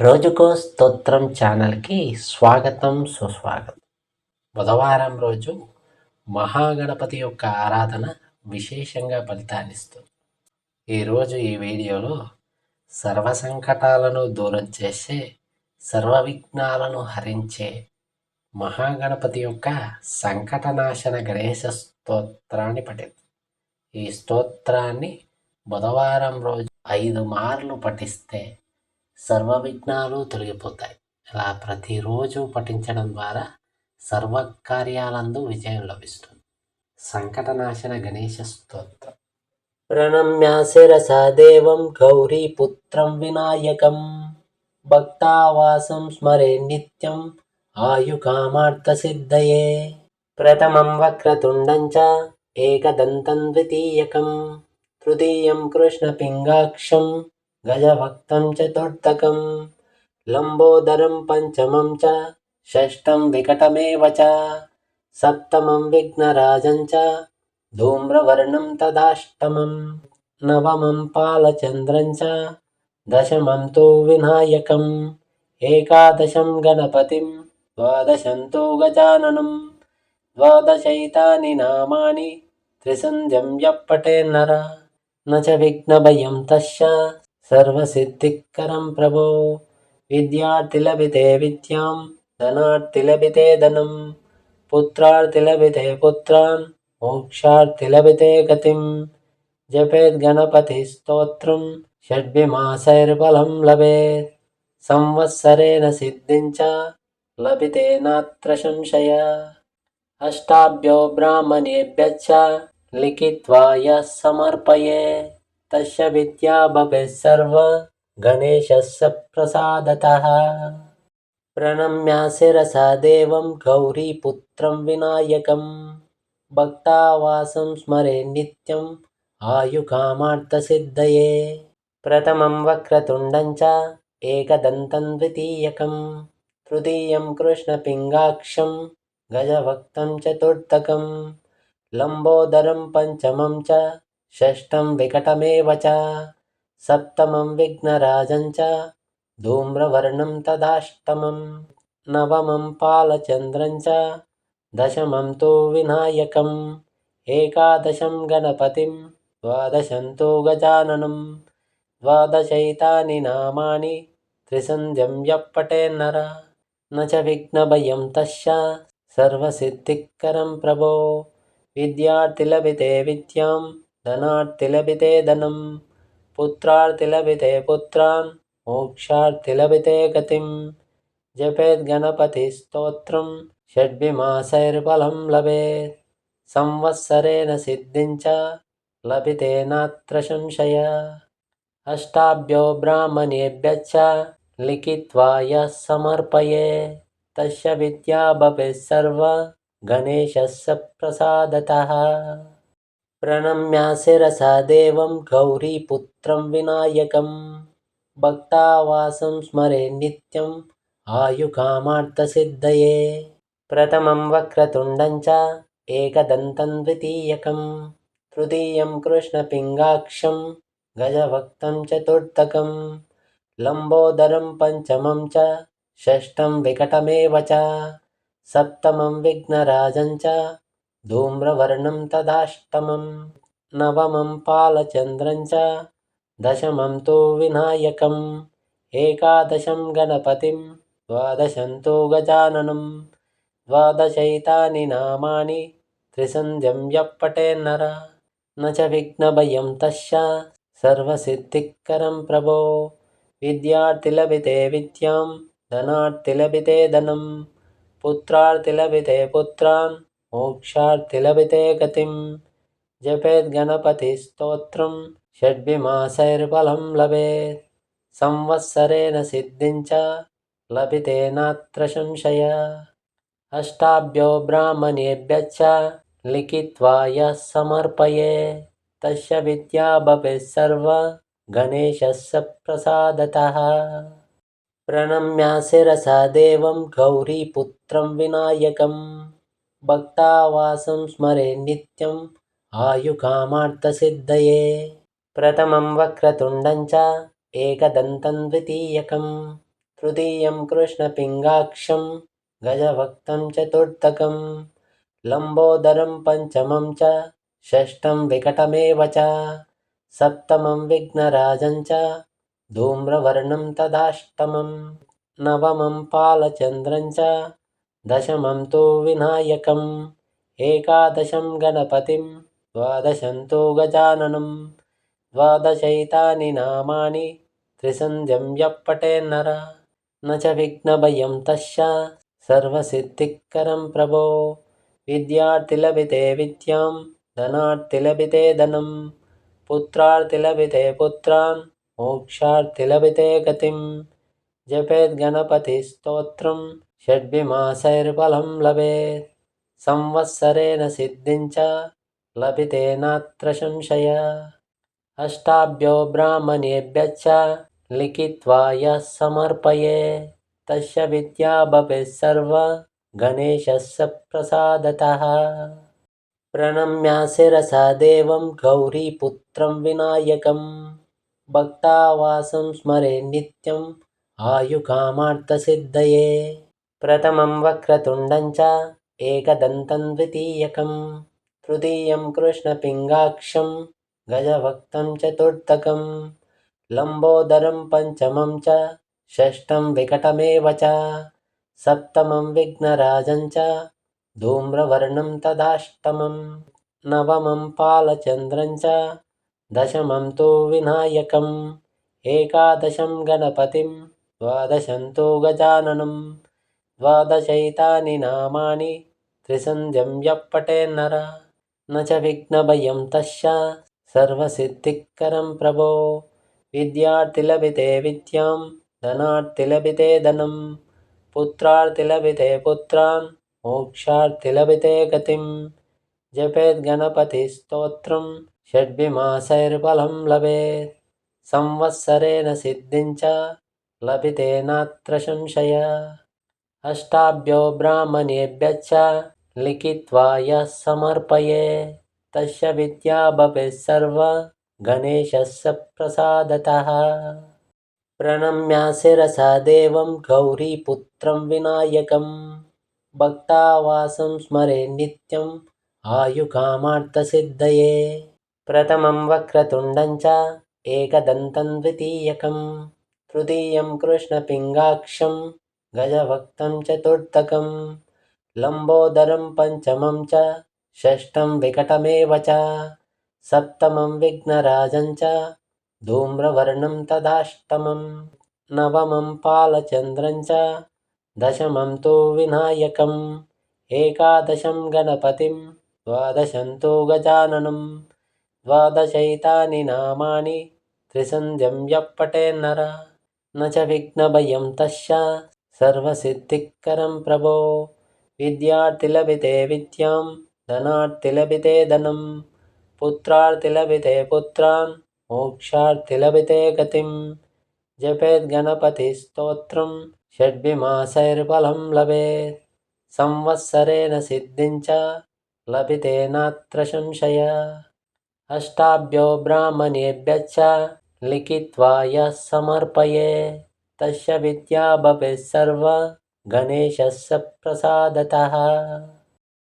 రోజుకో స్తోత్రం ఛానల్కి స్వాగతం సుస్వాగతం. బుధవారం రోజు మహాగణపతి యొక్క ఆరాధన విశేషంగా ఫలితాన్నిస్తుంది. ఈరోజు ఈ వీడియోలో సర్వ సంకటాలను దూరం చేసే, సర్వ విఘ్నాలను హరించే మహాగణపతి యొక్క సంకటనాశన గణేశ స్తోత్రాన్ని పఠిద్దాం. ఈ స్తోత్రాన్ని బుధవారం రోజు 5 మార్లు పఠిస్తే సర్వ విఘ్నాలు తొలగిపోతాయి. ఇలా ప్రతిరోజు పఠించడం ద్వారా సర్వకార్యాలందు విజయం లభిస్తుంది. సంకటనాశన గణేశ స్తోత్రం. ప్రణమ్య శిరసా దేవం గౌరీపుత్రం వినాయకం భక్తావాసం స్మరే నిత్యం ఆయుకామార్థ సిద్ధయే. ప్రథమం వక్రతుండం చ ఏకదంతం ద్వితీయకం తృతీయం కృష్ణపింగాక్షం గజభక్తం చతుర్థకం లంబోదరం పంచమం చ షష్టం వికటమేవ చ సప్తమం విఘ్నరాజం చ ధూమ్రవర్ణం తదాష్టమం నవమం పాలచంద్రం చ దశమం తు వినాయకం ఏకాదశం గణపతిం ద్వాదశం తు గజాననం ద్వాదశైతాని నామాని త్రిసంధ్యం యః పఠేన్నర న చ విఘ్నభయం తస్య సర్వసిద్ధికరం ప్రభో. విద్యార్థి లభితే విద్యాం ధనార్థి లభితే ధనం పుత్రార్థి లభితే పుత్రాన్ మోక్షార్థి లభితే గతిం. జపేద్ గణపతి స్తోత్రం షడ్భిమాసైర్బలం లభేత్ సంవత్సరేణ సిద్ధిం చ లభితే నాత్ర సంశయ. అష్టాభ్యో బ్రాహ్మణేభ్యశ్చ లిఖిత్వా యః సమర్పయేత్ తస్య విద్యా భవేత్ సర్వ గణేశస్య ప్రసాదతః. ప్రణమ్య శిరసా దేవం గౌరీపుత్రం వినాయకం భక్తావాసం స్మరే నిత్యం ఆయుకామార్థ సిద్ధయే. ప్రథమం వక్రతుండం చ ఏకదంతం ద్వితీయకం తృతీయం కృష్ణపింగాక్షం గజభక్తం చతుర్థకం లంబోదరం పంచమం చ షష్టం వికటమేవ చ సప్తమం విఘ్నరాజం చ ధూమ్రవర్ణం తదాష్టమం నవమం పాలచంద్రం చ దశమం తు వినాయకం ఏకాదశం గణపతిం ద్వాదశం తు గజాననం ద్వాదశైతాని నామాని త్రిసంధ్యం యః పఠేన్నర న చ విఘ్నభయం తస్య సర్వసిద్ధికరం ప్రభో. విద్యార్థి లభితే విద్యాం ధనార్థి లభితే ధనం పుత్రార్థి లభితే పుత్రాన్ మోక్షార్థి లభితే గతిం. జపేద్ గణపతి స్తోత్రం షడ్భిమాసైర్బలం లభేత్ సంవత్సరేణ సిద్ధిం చ లభితే నాత్ర సంశయ. అష్టాభ్యో బ్రాహ్మణేభ్యశ్చ లిఖిత్వా యః సమర్పయేత్ తస్య విద్యా భవేత్ సర్వ గణేశస్య ప్రసాదతః. ప్రణమ్య శిరసా దేవం గౌరీపుత్రం వినాయకం భక్తావాసం స్మరే నిత్యం ఆయుకామార్థ సిద్ధయే. ప్రథమం వక్రతుండం చ ఏకదంతం ద్వితీయకం తృతీయం కృష్ణపింగాక్షం గజభక్తం చతుర్థకం లంబోదరం పంచమం చ షష్టం వికటమేవ చ సప్తమం విఘ్నరాజం చ ధూమ్రవర్ణం తదాష్టమం నవమం పాలచంద్రం చ దశమం తు వినాయకం ఏకాదశం గణపతిం ద్వాదశం తు గజాననం ద్వాదశైతాని నామాని త్రిసంధ్యం యః పఠేన్నర న చ విఘ్నభయం తస్య సర్వసిద్ధికరం ప్రభో. విద్యార్థి లభితే విద్యాం ధనార్థి లభితే ధనం పుత్రార్థి లభితే పుత్రాన్ మోక్షార్థి లభితే గతిం. జపేద్ గణపతి స్తోత్రం షడ్భిమాసైర్బలం లభేత్ సంవత్సరేణ సిద్ధిం చ లభితే నాత్ర సంశయ. అష్టాభ్యో బ్రాహ్మణేభ్యశ్చ లిఖిత్వా యః సమర్పయేత్ తస్య విద్యా భవేత్ సర్వ గణేశస్య ప్రసాదతః. ప్రణమ్య శిరసా దేవం గౌరీపుత్రం వినాయకం భక్తావాసం స్మరే నిత్యం ఆయుకామార్థ సిద్ధయే. ప్రథమం వక్రతుండం చ ఏకదంతం ద్వితీయకం तृतीयं कृष्णपिङ्गाक्षं गजभक्तं चतुर्थकं लम्बोदरं पञ्चमं च षष्ठं विकटमेव च सप्तमं विघ्नराजं च धूम्रवर्णं तदाष्टमं नवमं पालचन्द्रं च दशमं तु विनायकम् एकादशं गणपतिं द्वादशं तु गजाननं द्वादशैतानि नामानि त्रिसन्ध्यं यः पठेन्नर न च विघ्नभयं तस्य सर्वसिद्धिकरं प्रभो विद्यार्थिलभिते विद्यां धनार्थिलभिते धनं पुत्रार्थिलभिते पुत्रान् मोक्षार्थिलभिते गतिं जपेद्गणपतिस्तोत्रं षड्भिमासैर्बलं लभेत् संवत्सरेण सिद्धिं च लभिते नात्र संशय अष्टाभ्यो ब्राह्मणेभ्यश्च लिखित्वा यः समर्पये तस्य विद्या भवेत् सर्वा गणेशस्य प्रसादतः प्रणम्य शिरसा देवं गौरीपुत्रं विनायकं भक्तावासं स्मरे नित्यम् आयुकामार्थसिद्धये प्रथमं वक्रतुण्डं च एकदन्तं द्वितीयकं तृतीयं कृष्णपिङ्गाक्षं गजभक्तं चतुर्थकं लम्बोदरं पञ्चमं च षष्ठं विकटमेव च सप्तमं विघ्नराजं च धूम्रवर्णं तदाष्टमं नवमं पालचन्द्रं च दशमं तु विनायकम् एकादशं गणपतिं द्वादशं तु गजाननं द्वादशैतानि नामानि त्रिसन्ध्यं यः पठेन्नर न च विघ्नभयं तस्य सर्वसिद्धिकरं प्रभो विद्यार्थिलभिते विद्यां धनार्थिलभिते धनं पुत्रार्थिलभिते पुत्रान् मोक्षार्थिलभिते गतिं जपेद्गणपतिस्तोत्रं षड्भिमासैर्बलं लभेत् संवत्सरेण सिद्धिं च लभिते नात्र संशय अष्टाभ्यो ब्राह्मणेभ्यश्च लिखित्वा यः समर्पये तस्य विद्या भवेत् सर्वा गणेशस्य प्रसादतः प्रणम्य शिरसा देवं गौरीपुत्रं विनायकं भक्तावासं स्मरे नित्यम् आयुकामार्थसिद्धये प्रथमं वक्रतुण्डं च एकदन्तं द्वितीयकं तृतीयं कृष्णपिङ्गाक्षं गजभक्तं चतुर्थकं लम्बोदरं पञ्चमं च षष्ठं विकटमेव च सप्तमं विघ्नराजं च धूम्रवर्णं तदाष्टमं नवमं पालचन्द्रं च दशमं तु विनायकम् एकादशं गणपतिं द्वादशं तु गजाननं द्वादशैतानि नामानि त्रिसन्ध्यं यः पठेन्नर न च विघ्नभयं तस्य सर्वसिद्धिकरं प्रभो विद्यार्थिलभिते विद्यां धनार्थिलभिते धनं पुत्रार्थिलभिते पुत्रान् मोक्षार्थिलभिते गतिं जपेद्गणपतिस्तोत्रं षड्भिमासैर्बलं लभेत् संवत्सरेण सिद्धिं च लभिते नात्र संशय अष्टाभ्यो ब्राह्मणेभ्यश्च लिखित्वा यः समर्पये तस्य विद्या भवेत् सर्वा गणेशस्य प्रसादतः